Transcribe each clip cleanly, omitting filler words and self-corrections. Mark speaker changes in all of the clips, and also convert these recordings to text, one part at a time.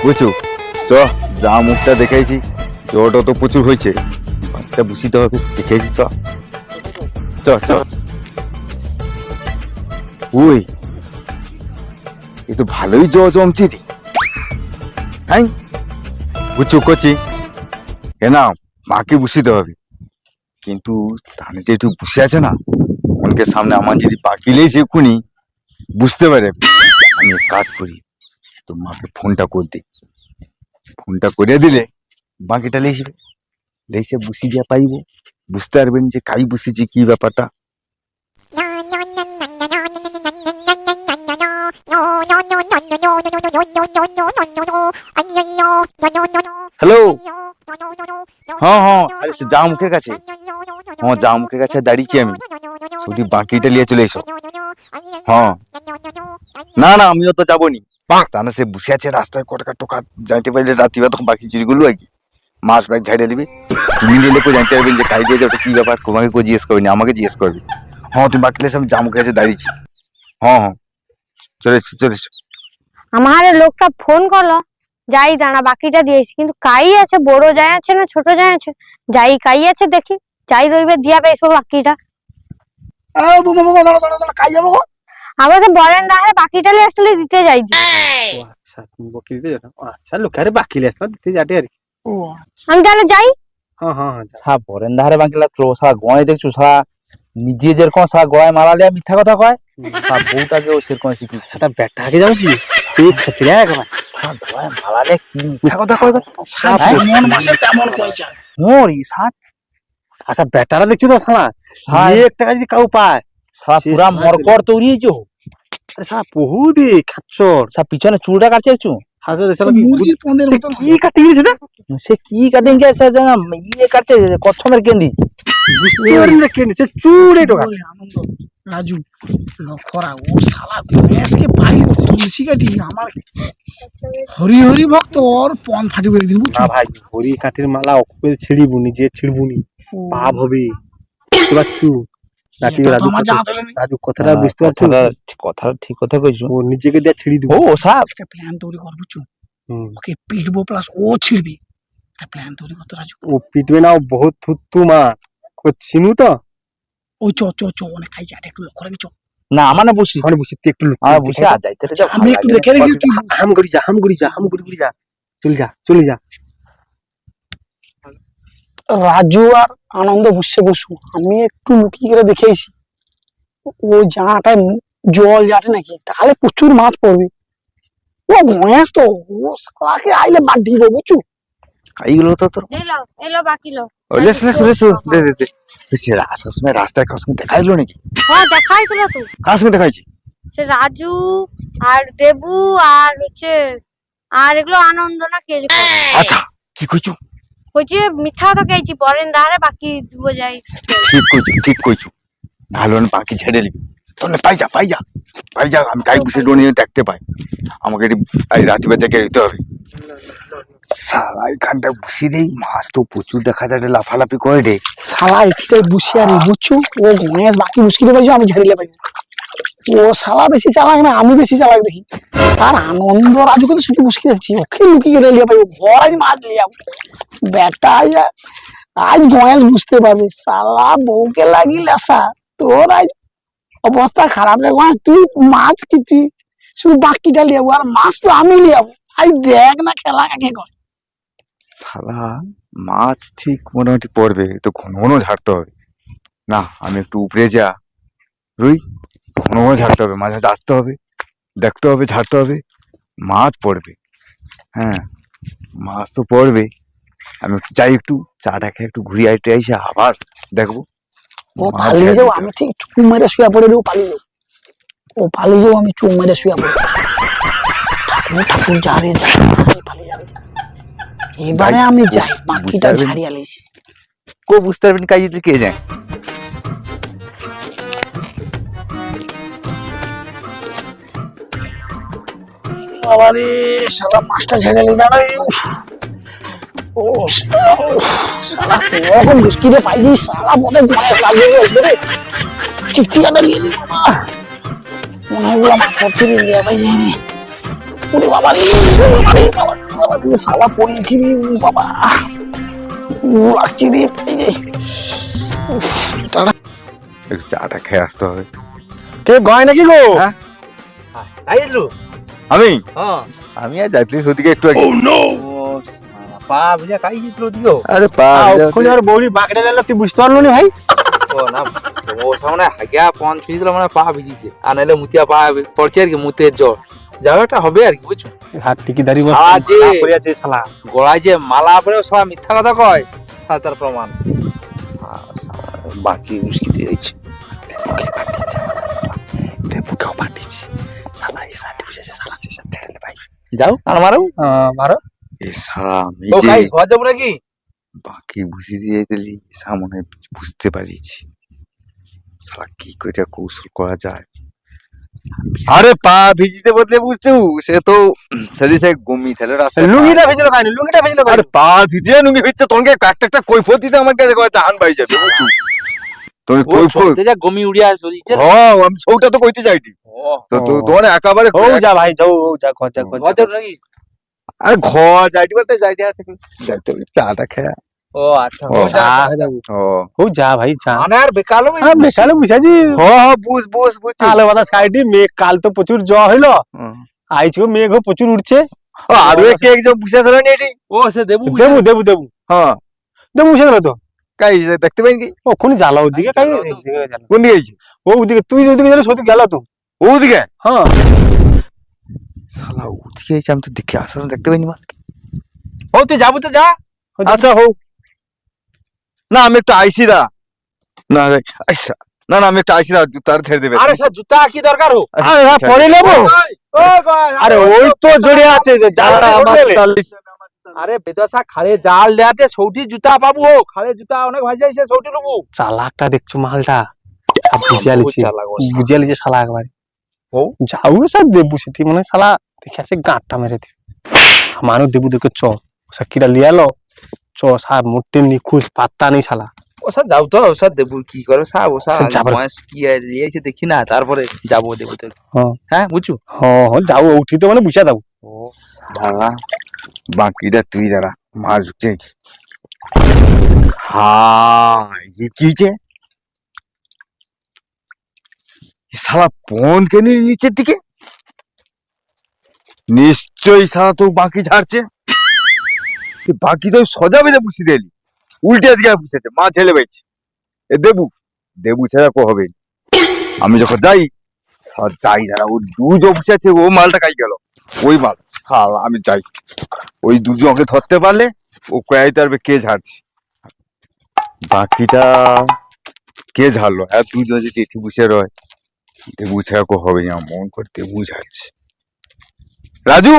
Speaker 1: বুঝছো চ যা মুখটা দেখাইছি জলটা তো প্রচুর হয়েছে বাচ্চা বুঝিতে হবে দেখেছি চ চ চ ওই এ তো ভালোই জমছে রে হ্যাঁ বুঝছো করছি এ না মাকে বুঝিতে হবে কিন্তু ধানে যে একটু বসে আছে না অনেকের সামনে আমার যদি পাকিলেই সে খুনি বুঝতে পারে আমি এক কাজ করি তো মাকে ফোনটা করে দিই ফোনটা করে দিলে বাকিটা লেসবে লেসে বুঝি যা পাইব বুঝতে পারবেন যে কাই বুঝেছি কি ব্যাপারটা হ্যালো হ্যাঁ হ্যাঁ আরে যা মুখের কাছে হ্যাঁ যা মুখের কাছে দাঁড়িয়েছি আমি শুধু বাকিটা নিয়ে চলে এসো হ্যাঁ না না আমিও তো যাবো নি তাহলে সে বসে আছে রাস্তায় কটকা টোকা যাইতে পারলে রাত্রিবেলা তখন বাকি চুরিগুলো আর কি মাস ব্যাগ ঝাড়িয়ে নিবি তুমি নিলে কেউ জানতে পারবেন যে কাই দিয়ে যাও কি ব্যাপার তোমাকে কেউ জিজ্ঞেস করবি না আমাকে জিজ্ঞেস করবি হ্যাঁ তুমি বাকি আমি যা মুখের কাছে দাঁড়িয়েছি হ্যাঁ হ্যাঁ চলে এসো চলে এসো
Speaker 2: আমার লোকটা ফোন করলো যাই দাঁড়া বাকিটা দিয়েছি কিন্তু কাই আছে বড় যাই আছে না ছোট যাই আছে যাই কাই আছে দেখি যাই রইবে দিয়া পেয়েছো বাকিটা
Speaker 3: কাই যাবো
Speaker 2: আবার সে বলেন দাঁড়ে বাকিটা লিয়ে আসলে দিতে যাই
Speaker 3: আচ্ছা তুমি বকি দিতে যাও আচ্ছা লোকের বাকি লিয়ে আসলে দিতে যাটে আর কি
Speaker 2: আমি তাহলে যাই
Speaker 3: হ্যাঁ হ্যাঁ
Speaker 4: সা বরেন ধারে বাকিলা তো সা গয় দেখছো সা নিজে যেরকম সা গয় মারালে মিথ্যা কথা কয় সা বউটাকেও সেরকম শিখি
Speaker 3: সেটা ব্যাটাকে যাও কি তুই খাচ্ছিস একবার
Speaker 4: সা গয় মারালে কি মিথ্যা কথা কয়
Speaker 3: মন মাসে তেমন কইছা
Speaker 4: মোরি সা
Speaker 3: আচ্ছা ব্যাটারা দেখছো তো শালা এক টাকা যদি কাউ পায়
Speaker 4: সা পুরা মরকর তৈরিয়েছো
Speaker 3: আরে শালা বহু দি খাচ্ছর
Speaker 4: সা পিছনে চুলটা কাটছে একটু
Speaker 3: হাজার শালা
Speaker 5: মুরগির পনের মতো
Speaker 3: কি কাটি গেছে না
Speaker 4: সে কি কাটিং কে আছে জানা ইয়ে কাটছে কচ্ছমের কেন্দি
Speaker 3: বুঝতে পারি না কেন সে চুড়ে টোকা
Speaker 5: ওই আনন্দ রাজু লক্ষরা ও শালা গণেশকে পাই তুলসী কাটি আমার হরি হরি ভক্ত ওর পন ফাটিবে একদিন বুঝছো
Speaker 3: না ভাই হরি কাঠির মালা অকুপে ছিড়িবু নিজে ছিড়বুনি পাপ হবে বুঝতে পারছু নাকি
Speaker 5: এটা তো
Speaker 3: রাজু
Speaker 5: আমার জানা ছিল না।
Speaker 3: রাজু কথাটা বুঝতে পারছু
Speaker 4: কথা ঠিক কথা কইছো
Speaker 3: ও নিজেকে দিয়ে ছিড়ি দিব
Speaker 4: ও সা
Speaker 5: একটা প্ল্যান তৈরি কর বুঝছো ওকে পিটবো প্লাস ও ছিড়বি একটা প্ল্যান তৈরি করতে রাজু
Speaker 3: ও পিটবে না ও বহুত থুতু মা ও চিনু তো
Speaker 5: ওই চ চ চ অনেক খাই যাটে একটু লক্ষ্য রাখি চ
Speaker 4: না মানে বুঝি
Speaker 3: ওখানে বসে তুই একটু
Speaker 4: আমার বুঝি আ যাইতে যা
Speaker 5: আমি একটু দেখে রেখি তুই
Speaker 3: হাম করি যা হাম করি যা হাম করি করি যা চলে যা
Speaker 5: রাজু আর আনন্দ বসে বসু আমি একটু লুকিয়ে করে দেখেছি ও জাটায় জল যাটে নাকি তাহলে প্রচুর মাছ পড়বে ও গণেশ তো ও সালাকে আইলে বাদ দিব বুঝছো
Speaker 1: এইগুলো তো তোর
Speaker 2: এলো এলো বাকি লো
Speaker 1: লেস লেস লেস দে দে দে সে আসার সময় রাস্তায় কার সঙ্গে দেখাইলো নাকি
Speaker 2: হ্যাঁ দেখাইছিল তো
Speaker 1: কার সঙ্গে দেখাইছি
Speaker 2: সে রাজু আর দেবু আর হচ্ছে আর এগুলো আনন্দ না কে যে
Speaker 1: আচ্ছা কি কইছো
Speaker 2: হচ্ছে মিথ্যা কথা কেছি বলেন দাঁড়ে বাকি দিব যাই
Speaker 1: ঠিক কইছো নাহলে আমি বাকি ছেড়ে দিবি তোর পাই যা আমি তাই বসে নিয়ে দেখতে পাই আমাকে এই রাত্রি বেজে দিতে হবে সালা এখানটা বসে দেই মাছ তো প্রচুর দেখা যায় লাফালাফি করে রে
Speaker 5: শালা একটাই বুঝি আর বুঝছো ও গণেশ বাকি মুশকিলে পাইছো আমি ঝাড়িলে পাই ও শালা বেশি চালাক না আমি বেশি চালাক দেখি আর আনন্দ রাজুকে তো সেটি মুশকিল আছে ওকে লুকিয়ে গেলে লিয়া পাই ঘর আজ মাছ লিয়া বেটা আজ গণেশ বুঝতে পারবে শালা বউকে লাগিল আসা তোর আজ অবস্থা খারাপ রে গণেশ তুই মাছ কি তুই শুধু বাকিটা লিয়াবো আর মাছ তো আমি লিয়াবো আজ দেখ না খেলা কাকে কয়
Speaker 1: সালা মাছ ঠিক মোটামুটি পড়বে তো ঘন ঘন ঝাড়তে হবে না আমি একটু উপরে যা রুই ঘন ঘন ঝাড়তে হবে মাঝে মাঝে আসতে হবে দেখতে হবে ঝাড়তে হবে মাছ পড়বে হ্যাঁ মাছ তো পড়বে আমি একটু যাই একটু চাটা খেয়ে একটু ঘুরিয়ে আইটে এসে আবার দেখবো
Speaker 5: ও পালিয়ে যাও আমি ঠিক চুপ মেরে শুয়ে পড়ে দেবো পালিয়ে যাও ও পালিয়ে যাও আমি চুপ মেরে শুয়ে পড়ে ঠাকুর যা রে যা পালিয়ে যাবে এবারে আমি যাই বাকিটা ঝাড়িয়া লেছি
Speaker 1: কো বুঝতে পারবেন কাজ কে যায়
Speaker 5: বাবারে শালা মাছটা ঝাড়িয়া লি দাঁড়াই ও শালা এখন মুশকিলে পাইনি শালা মনে গণেশ লাগবে রে চিকচিকাটা নিয়ে নি বাবা মনে হয় মাছ পড়ছে লিয়া পাই যায়নি ও ওরে বাবা রে, শালা পড়িয়েছি রে, ও বাবা লাগছে রে, এই যে জুতাটা।
Speaker 1: একটু চাটা খেয়ে আসতে হবে।
Speaker 3: কে গয় নাকি গো?
Speaker 1: হ্যাঁ?
Speaker 4: আইলু
Speaker 1: আমি
Speaker 4: হ্যাঁ
Speaker 1: আমি আর যাইতেছি ওদিকে একটু আগে।
Speaker 4: ও শালা পা ভিজা কাই গিয়েছিল ওদিকে
Speaker 1: আরে পা
Speaker 3: ওখানে আর বৌড়ি বাঁকড়ে গেল, তুই বুঝতে পারলো না ভাই?
Speaker 4: ও না ও সামনে হাগিয়া পন ছুঁয়ে দিল মানে পা ভিজিছে আর নাইলে মুতিয়া পা পড়ছে আর কি মুতের জ্বর যাও একটা হবে আর কি বুঝছো
Speaker 3: হাত টিকি দাঁড়ি
Speaker 4: শালা যে
Speaker 3: পড়ে আছে শালা।
Speaker 4: গলায় যে মালা পরে সব মিথ্যা কথা কয় শালা তার প্রমাণ বাকি মুশকিল হয়েছে
Speaker 5: বুকেও পাঠিয়েছি শালা, এই সাইডে বসেছে শালা, সে সাথে ছেড়ে ভাই।
Speaker 4: যাও আর মারো
Speaker 3: মারো।
Speaker 1: এ সারা আমি
Speaker 4: তো
Speaker 1: যে
Speaker 4: খাই ঘর যাবো নাকি
Speaker 1: বাকি বুঝিয়ে দিয়ে দিলি সামনে বুঝতে পারিছি সারা কি করে কৌশল করা যায়। আরে পা ভিজিতে বদলে বুঝতে সে তো শরীর সে গমি খেলে রাস্তা
Speaker 3: লুঙ্গিটা ভেজলো খাইনি, লুঙ্গিটা ভেজলো
Speaker 1: আরে পা ভিজিয়ে নুঙ্গি ভিজছে তোমাকে একটা কৈফত দিতে আমার কাছে কয় জাহান বাই যাবে বুঝছো তুমি
Speaker 4: ও
Speaker 1: কৈফত
Speaker 4: সত্যি যা গমি উড়িয়া চলিছে
Speaker 1: হ্যাঁ আমি সৌটা তো কইতে যাইটি তো তো তোমার একেবারে
Speaker 3: ও যা ভাই যাও, ও যা ঘর যা, ঘর
Speaker 4: ঘর
Speaker 3: যা।
Speaker 4: যাবো নাকি
Speaker 1: আরে ঘর যাইটি বলতে যাইটি আছে যাইতে হবে চাটা খেয়া
Speaker 4: ও আচ্ছা
Speaker 1: ও,
Speaker 4: ও যা।
Speaker 1: ও
Speaker 3: ও যা ভাই যা।
Speaker 4: মানে আর বেকালো
Speaker 3: হ্যাঁ বেকালে বুঝাছি।
Speaker 1: বুঝ বুঝ বুঝছো
Speaker 3: আলো বাতা সাইডে মেঘ, কাল তো প্রচুর জ্বর হইলো, আইজকে মেঘ প্রচুর উঠছে।
Speaker 1: আরো একে একজন বুঝে ধরে নি এটি
Speaker 4: ও সে দেবু
Speaker 3: দেবু দেবু দেবু
Speaker 1: হ্যাঁ
Speaker 3: দেবু বুঝে গেল তো,
Speaker 1: কাই দেখতে পাইনি কি
Speaker 3: ওখানে জ্বালা ওদিকে কাই
Speaker 4: জ্বালা তো।
Speaker 3: এদিকে জ্বালা।
Speaker 1: কোন দিকে গেছে
Speaker 3: ও ওদিকে, তুই ওদিকে গেলে সত্যি গেল তো।
Speaker 1: ওদিকে
Speaker 3: হ্যাঁ
Speaker 1: শালা ওদিকে গেছে আমি তো দেখে আসা দেখতে পাইনি মাল
Speaker 4: ও তুই যাবো তো যা
Speaker 1: আচ্ছা হোক না আমি একটু আইসি দা না আইসা না না আমি একটু আইসি দা জুতার ছেড়ে দেবে
Speaker 4: আরে সে জুতা কি দরকার হোক
Speaker 3: আরে হ্যাঁ পরে নেবো। আরে ওই তো জড়ে আছে যে জ্বালাটা আমার
Speaker 4: আরে বেদশা খালে জাল দেয়াতে সৌটি জুতা পাবো হোক খালে জুতা অনেক ভাজাইছে সৌটি নেবো
Speaker 3: চালাকটা দেখছো মালটা, সব বুঝিয়া লিছি, বুঝিয়া লিছে শালা একবারে।
Speaker 4: ও
Speaker 3: যাও স্যার দেবু সেটি মানে শালা দেখে আছে গাঁটটা মেরে দিবে। আমারও দেবু দেখে চ সাকিটা লিয়ালো চ সার মোটে নিখুঁজ পাত্তা নেই শালা।
Speaker 4: ও স্যার যাও তো স্যার দেবু কি করে সাব ও
Speaker 3: স্যার
Speaker 4: স্যার
Speaker 3: যাবার-
Speaker 4: বয়স কি লিয়েছে দেখি না তারপরে যাবো দেবু তো
Speaker 3: হ্যাঁ।
Speaker 4: হ্যাঁ বুঝছো
Speaker 3: হ্যাঁ হ্যাঁ যাও উঠি তো মানে বুঝা দাও।
Speaker 4: ও
Speaker 1: দাঁড়া বাকিটা তুই দাঁড়া মার ঢুকছে হ্যাঁ কি হয়েছে শালা পন কেন নিচের দিকে নিশ্চয়ই শালা তো বাকি ঝাড়ছে বাকি তো সোজা বেঁধে বুঝি দিলি উল্টে দিকে বুঝেছে মা ছেলে বাইছে এ দেবু দেবু ছেড়া কো হবে আমি যখন যাই যাই দাঁড়া ও দুজো বসে আছে ও মালটা কাই গেল ওই মাল শালা আমি যাই ওই দুজনকে ধরতে পারলে ও কয়াইতে পারবে কে ঝাড়ছে বাকিটা কে ঝাড়লো হ্যাঁ দুজন যদি এটি বসে রয় দেবু ছাড়া কো হবে না মন করে দেবু ঝাড়ছে রাজু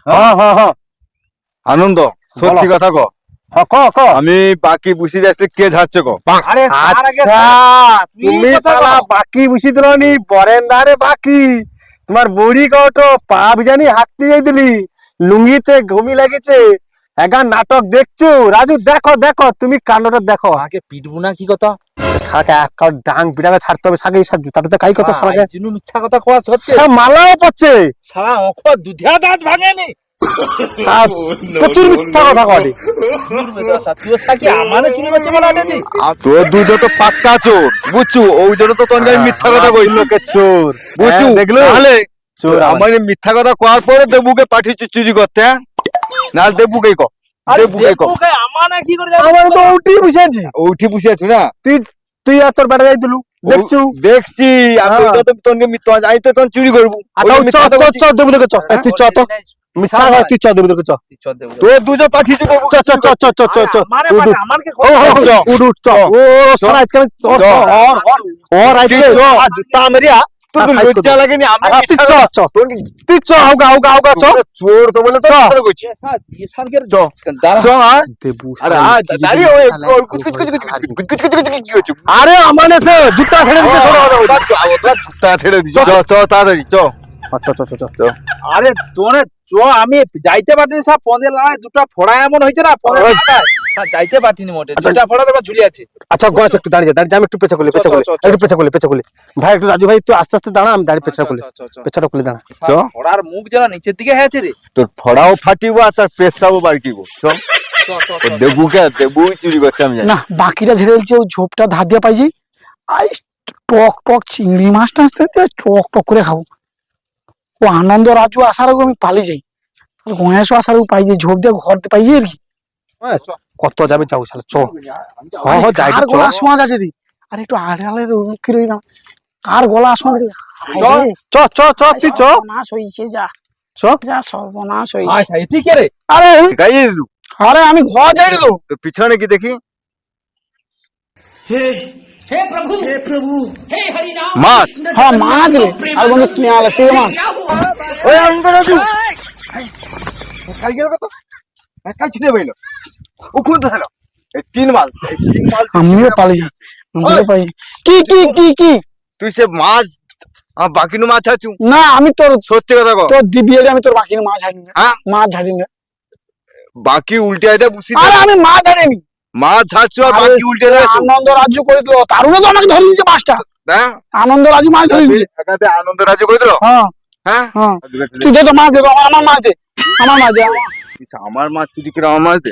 Speaker 3: হ্যাঁ হ্যাঁ হ্যাঁ
Speaker 1: আনন্দ সত্যি কথা ক
Speaker 3: হ্যাঁ ক ক।
Speaker 1: আমি বাকি বুঝি যাচ্ছে কে ঝাড়ছে ক
Speaker 4: আরে তার আগে
Speaker 3: আচ্ছা
Speaker 4: তুই
Speaker 3: তুমি
Speaker 4: কথা
Speaker 3: শালা
Speaker 4: বল।
Speaker 3: বাকি বুঝি দিলনি বরেন্দারে বাকি তোমার বড়ি কটো পা ভিজানি হাঁটতে যাই দিলি লুঙ্গিতে ঘুমি লাগিছে এগার নাটক দেখছো রাজু দেখো দেখো তুমি কাণ্ডটা দেখো।
Speaker 4: আগে পিটবো না কি কথা
Speaker 3: শাকে এক কাউ ডাং পিটাকে ছাড়তে হবে শাকে সব জুতাটা কাই কথা শাকে
Speaker 4: জিনু মিথ্যা কথা কোয়া হচ্ছে
Speaker 3: সব মালাও পড়ছে
Speaker 4: সারা অখ দুধিয়া দাঁত ভাঙেনি
Speaker 3: সব প্রচুর মিথ্যা কথা কয়
Speaker 4: তুই সাকি আমারে চুরি বাচ্চা বলা এটা
Speaker 1: তোর দুজন তো পাক্কা চোর বুঝছু ওই জন্য তো তোর আমি মিথ্যা কথা কইছি
Speaker 3: লোকের চোর
Speaker 1: বুঝছু
Speaker 3: হ্যাঁ, দেখলো
Speaker 1: তাহলে
Speaker 3: চোর
Speaker 1: আমার এই মিথ্যা কথা কওয়ার পরে দেবুকে পাঠিয়েছি চুরি করতে হ্যাঁ না দেবুকেই ক
Speaker 4: আরে
Speaker 1: দেবুকেই ক
Speaker 4: দেবুকে আমানে কি করে
Speaker 3: আমার তো উঠি বুঝেছি
Speaker 1: উঠি বসে আছি না
Speaker 3: তুই আর তোর বেটা যাই দিলু দেখছু
Speaker 1: দেখছি আমি
Speaker 3: হ্যাঁ।
Speaker 1: ওইটা তো তোকে মিথ্যা আমি তো তখন চুরি করবো ওই
Speaker 3: আচ্ছা
Speaker 1: মিথ্যা
Speaker 3: চ
Speaker 1: কথা
Speaker 3: চ
Speaker 1: বলছি।
Speaker 3: চ দেবু দেখো চ তুই চ তো মিছা হয় তুই চ দেবু দেখো চ
Speaker 1: তোর দুজন পাঠিয়েছি দেবু
Speaker 3: চ চ চ চ চ চ চ
Speaker 4: আমারে
Speaker 3: উঠ,
Speaker 4: পাঠা
Speaker 3: উঠ।
Speaker 4: আমারকে
Speaker 3: ও হো চ উঠ উঠ চ ও সারা আজকে আমি তোর
Speaker 1: চ।
Speaker 3: ওর আজকে
Speaker 1: তুই চ।
Speaker 3: আর জুতা মেরিয়া
Speaker 1: তোর তো
Speaker 3: আর সাইড
Speaker 1: লজ্জা লাগেনি আমি
Speaker 3: তুই
Speaker 1: মিথ্যা
Speaker 3: চ
Speaker 1: কথা-
Speaker 3: চ তুই চ হাউগা হাউগা হাউগা চ
Speaker 1: তোমরা চোর তো বলে তো মিথ্যা কথা কইছি চ আর
Speaker 3: দেবু
Speaker 1: আরে দাঁড়িয়ে ওই কুচ কুচ কুচ কুচ কুচ কুচ কুচ কুচ কুচ কি হচ্ছে
Speaker 3: আরে আমানে সে জুতা ছেড়ে দিতে সরো
Speaker 1: ওটা জুতা ছেড়ে দিছি চ চ তাড়াতাড়ি চ
Speaker 3: চ চ চ চ
Speaker 4: আরে তোরে আমি যাইতে পারিনি সব পদে লাগায় দুটো ফোড়া এমন হয়েছে না পদে লাগায় যাইতে পারতিনি মোটে
Speaker 3: আচ্ছা।
Speaker 4: দুটা ফোড়া তোমার ঝুলি আছে
Speaker 3: আচ্ছা গছ একটু দাঁড়িয়ে যা আমি একটু পেছা করলে
Speaker 4: চ, চ, চ, চ।
Speaker 3: একটু পেছা করলে ভাই একটু রাজু ভাই তুই আস্তে আস্তে দাঁড়া আমি দাঁড়িয়ে পেছাটা করলে পেছাটা করলে দাঁড়া
Speaker 1: চ।
Speaker 4: ফোড়ার মুখ যেন নিচের দিকে হয়েছে রে
Speaker 1: তোর ফড়াও ফাটিব আর তার পেশাও বাড়কিব চ দেবুকে দেবু চুরি করছে আমি জানি
Speaker 5: না বাকিটা ঝেড়ে দিচ্ছে ওই ঝোপটা ধার দিয়ে পাইছি আই টক টক চিংড়ি মাছটা আসতে টক টক করে খাবো ও আনন্দ রাজু আসার আগে আমি পালিয়ে যাই গণেশও আসার আগে পাই যাই ঝোপ দিয়ে ঘর পাই যাই আর কি
Speaker 3: কত যাবে যাও শালা চ যাই
Speaker 5: কার গলা শোনা যাচ্ছে রে আর একটু আড়ালে মুখে রইলাম কার গলা শোনা রে
Speaker 3: চ চ চ তুই চ
Speaker 5: সর্বনাশ হয়েছে যা
Speaker 3: চ
Speaker 5: যা সর্বনাশ হয়েছে
Speaker 4: আচ্ছা ঠিক রে
Speaker 5: আরে
Speaker 1: গাইয়ে দিলু
Speaker 5: আরে আমি ঘর যাই রে তো
Speaker 1: তো পিছনে কি দেখি মাছ
Speaker 5: হ্যাঁ মাছ রে আর বন্ধু কি আলে সে মাছ
Speaker 1: ওই আনন্দ রাজু খাই গেল কত খাই ছুটে বইল ও কোন হলো এই তিন মাল
Speaker 5: আমিও পালিয়ে যাই আমিও পাই কি কি কি কি
Speaker 1: তুই সে মাছ আমার বাকিনু মাছ আছু
Speaker 5: না আমি তোর
Speaker 1: সত্যি কথা কর
Speaker 5: তোর দিবি আমি তোর বাকি মাছ হারিনি
Speaker 1: হ্যাঁ
Speaker 5: মাছ হারিনি
Speaker 1: বাকি উল্টে আইদা বুঝি
Speaker 5: আরে আমি মাছ হারিনি
Speaker 1: মাছ ছাড়ছো আর বাকি উল্টে আইছো
Speaker 5: আনন্দ রাজ্য করে দিল তারুণে তো আমাকে ধরে দিয়েছে মাছটা
Speaker 1: হ্যাঁ
Speaker 5: আনন্দ রাজু মাছ ধরে দিয়েছে
Speaker 1: একাতে আনন্দ রাজু কই দিল
Speaker 5: হ্যাঁ
Speaker 1: হ্যাঁ
Speaker 5: হ্যাঁ তুই দে তো মাছ দে তো, আমার মাছ দে আমার মাছ দে
Speaker 1: আমার মাছ চুরি করে আমার মাছ দে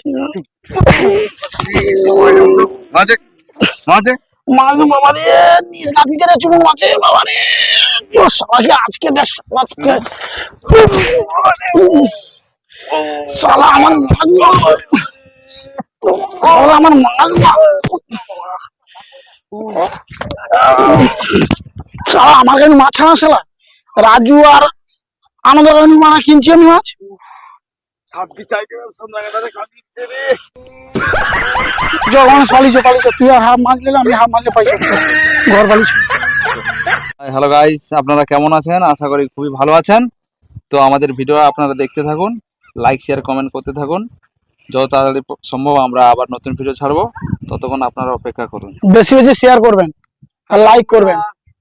Speaker 1: মাছ দে মাছ দে
Speaker 5: মাছ দে বাবা রে নিজ গাতি জেরে চুমুন মাছে বাবা রে ও শালাকে আজকে দেখ শালাকে শালা আমার মাছ শালা আমার মাছ শালা আমার কাছে মাছ ছাড়া শালা রাজু আর আনন্দ মাছ কিনছি আমি মাছ যখন পালিয়েছো তুই আর হাফ মাছ নিলে আমি হাফ মাছলে পাইছি ঘর পালিয়েছি
Speaker 4: হ্যালো গাইস আপনারা কেমন আছেন আশা করি খুবই ভালো আছেন তো আমাদের ভিডিও আপনারা দেখতে থাকুন লাইক শেয়ার কমেন্ট করতে থাকুন যত তাড়াতাড়ি সম্ভব আমরা আবার নতুন ভিডিও ছাড়বো ততক্ষণ আপনারা অপেক্ষা করুন
Speaker 5: বেশি বেশি শেয়ার করবেন আর লাইক করবেন